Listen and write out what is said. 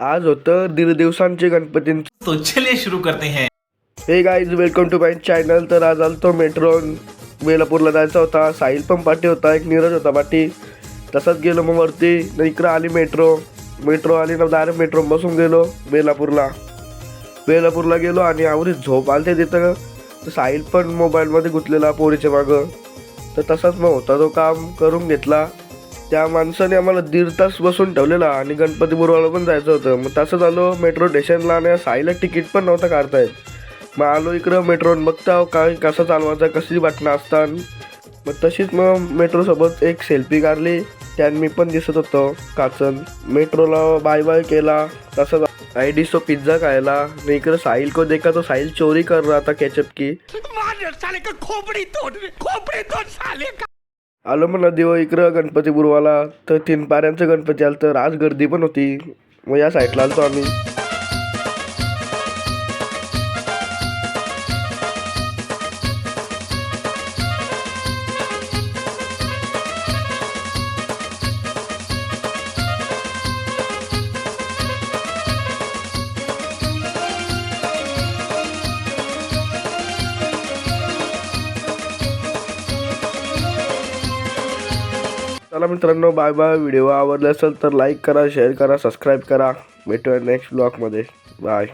आज होतं दीड दिवसांचे गणपतींचं. तो चलिए शुरू करते हैं. Hey guys, welcome to my channel. तर आज आलतो मेट्रोन. वेलापूरला जायचा होता. साहिल पण पाठी होता, एक नीरज होता पाठी. तसंच गेलो मग वरती. इकडं आली मेट्रो आली ना, डायरेक्ट मेट्रो बसून गेलो वेलापूरला गेलो आणि आवरीत झोप आलते तिथं. तर साहिल पण मोबाईलमध्ये गुंतलेला पोरीच्या मागं. तर तसाच मग होता तो, काम करून घेतला. त्या माणसाने आम्हाला दीड तास बसून ठेवलेला आणि गणपतीपुरवाला पण जायचं होतं. मग तसंच आलो मेट्रो स्टेशनला आणि साहिलला तिकीट पण नव्हतं काढता येत. मग आलो इकडं मेट्रोन, बघता काय कसं चालवायचं, कशी वाटणं असतात. मग तशीच मग मेट्रोसोबत एक सेल्फी काढली. त्यात मी पण दिसत होतो काचन. मेट्रोला बाय बाय केला. तसंच आयडीसो पिझ्झा खायला. आणि इकडं साहिल को देखा तो साहिल चोरी कर रहा था केचप की. आलो म्हणा देव इकडं गणपतीपुरवाला. तर 3 पाऱ्यांचं गणपती आलं. तर आज गर्दी पण होती. मग या साईडला आलतो आम्ही. चला मित्रांनो, बाय बाय. व्हिडिओ आवडला असेल तर लाईक करा, शेअर करा, सबस्क्राईब करा. भेटूया नेक्स्ट ब्लॉगमध्ये. बाय.